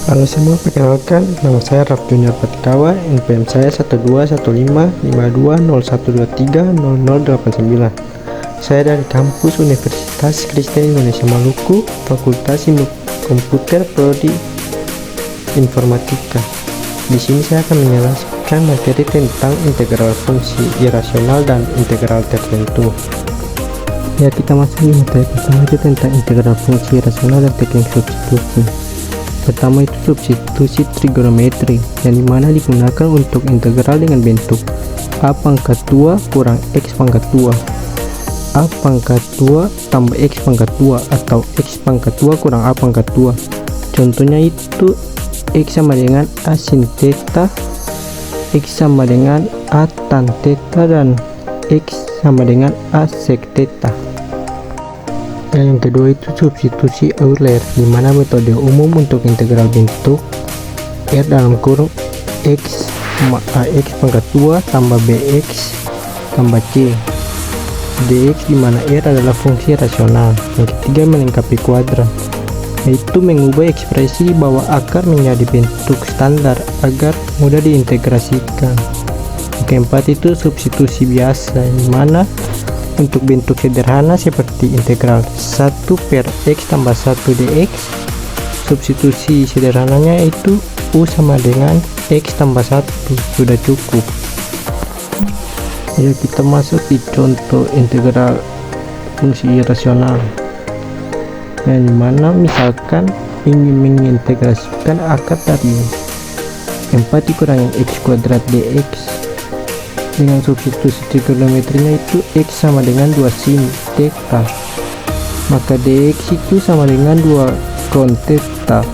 Halo semua, perkenalkan nama saya Raf Junior Patikawa, NPM saya 12155201230089. Saya dari kampus Universitas Kristen Indonesia Maluku, Fakultas Ilmu Komputer Prodi Informatika. Di sini saya akan menjelaskan materi tentang integral fungsi irasional dan integral tertentu. Ya, kita masuk di materi pertama, itu tentang integral fungsi irasional dan teknik substitusi. Pertama itu substitusi trigonometri, yang dimana digunakan untuk integral dengan bentuk a pangkat 2 kurang x pangkat 2, a pangkat 2 tambah x pangkat 2, atau x pangkat 2 kurang a pangkat 2. Contohnya itu x sama dengan a sin theta, x sama dengan a tan theta, dan x sama dengan a sec theta. Yang kedua itu substitusi Euler, di mana metode umum untuk integral bentuk R dalam kurung x ax pangkat 2 tambah bx tambah c dx, di mana R adalah fungsi rasional. Yang ketiga melengkapi kuadrat, yaitu mengubah ekspresi di bawah akar menjadi bentuk standar agar mudah diintegrasikan. Yang keempat itu substitusi biasa, di mana untuk bentuk sederhana seperti integral 1 per x tambah 1 dx, substitusi sederhananya itu u sama dengan x tambah 1, sudah cukup. Ya, kita masuk di contoh integral fungsi irasional, yang dimana misalkan ingin mengintegrasikan akar dari 4 dikurangi x kuadrat dx. Dengan substitusi trigonometrinya itu x sama dengan 2 sin theta, maka dx itu sama dengan 2 cos theta,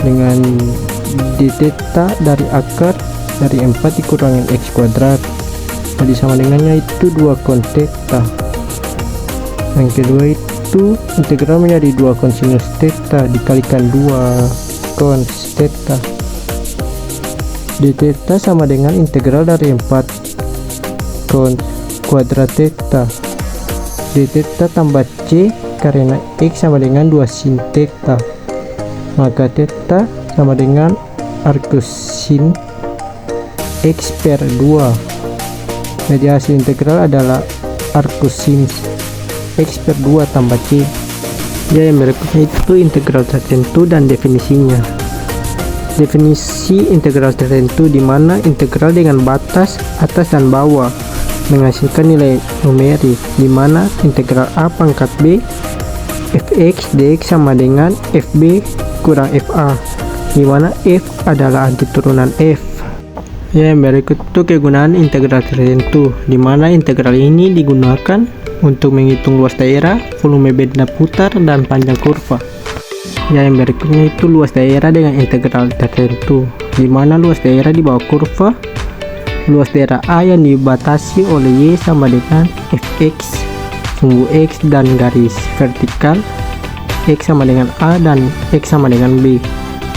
dengan d theta dari akar dari 4 dikurangi x kuadrat, jadi sama dengannya itu 2 cos theta. Yang kedua itu integral menjadi 2 cosinus theta dikalikan 2 cos theta. D theta sama dengan integral dari 4 cos kuadrat theta. D theta tambah c karena x sama dengan 2 sin theta, maka theta sama dengan arcus sin x per 2. Jadi hasil integral adalah arcus sin x per 2 tambah c. Ya, yang berikutnya itu integral tertentu dan definisinya. Definisi integral tertentu, di mana integral dengan batas atas dan bawah menghasilkan nilai numerik, di mana integral a pangkat b fx dx sama dengan fb kurang fa, di mana f adalah antiturunan f. Ya, yang berikut itu kegunaan integral tertentu, di mana integral ini digunakan untuk menghitung luas daerah, volume benda putar, dan panjang kurva. Ya, yang berikutnya itu luas daerah dengan integral tertentu, di mana luas daerah di bawah kurva, luas daerah A yang dibatasi oleh y sama dengan fx sumbu x dan garis vertikal x sama dengan a dan x sama dengan b,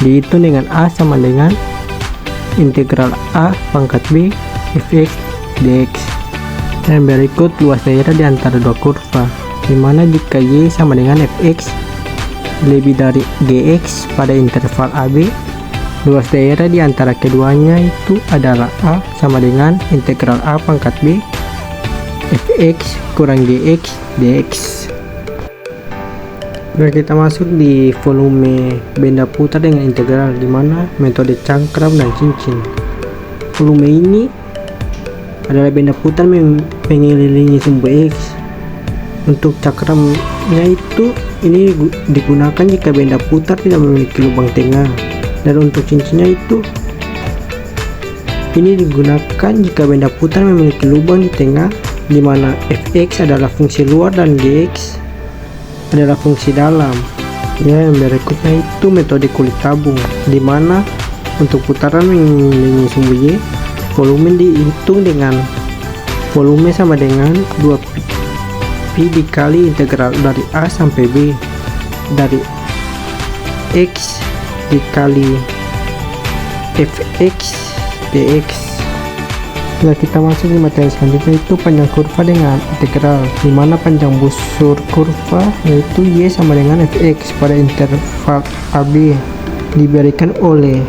dihitung dengan a sama dengan integral a pangkat b fx dx. Yang berikut luas daerah di antara dua kurva, di mana jika y sama dengan fx lebih dari gx pada interval AB, luas daerah di antara keduanya itu adalah A sama dengan integral A pangkat B fx kurang gx dx. Nah, kita masuk di volume benda putar dengan integral, di mana metode cangkram dan cincin. Volume ini adalah benda putar mengelilingi sumbu x. Untuk cakramnya itu ini digunakan jika benda putar tidak memiliki lubang tengah, dan untuk cincinnya itu ini digunakan jika benda putar memiliki lubang di tengah, di mana fx adalah fungsi luar dan gx adalah fungsi dalam. Ya, yang berikutnya itu metode kulit tabung, di mana untuk putaran mengelilingi sumbu y, volume dihitung dengan volume sama dengan 2 pi dikali integral dari a sampai b dari x dikali fx dx. Nah, kita masuk di materi selanjutnya, itu panjang kurva dengan integral, di mana panjang busur kurva yaitu y sama dengan fx pada interval AB, diberikan oleh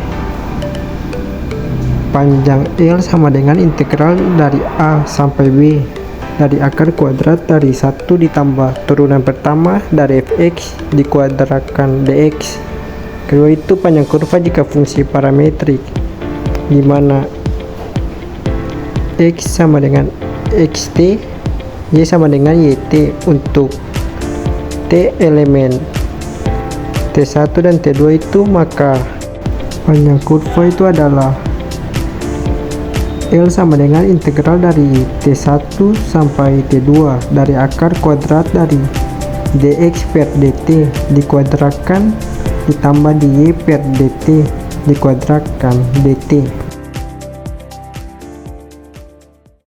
panjang L sama dengan integral dari A sampai B dari akar kuadrat dari 1 ditambah turunan pertama dari fx dikuadratkan dx. Kedua itu panjang kurva jika fungsi parametrik, di mana x sama dengan xt, y sama dengan yt untuk t elemen T1 dan T2 itu, maka panjang kurva itu adalah L sama dengan integral dari T1 sampai T2 dari akar kuadrat dari dx per dt dikuadratkan ditambah dy per dt dikuadratkan dt.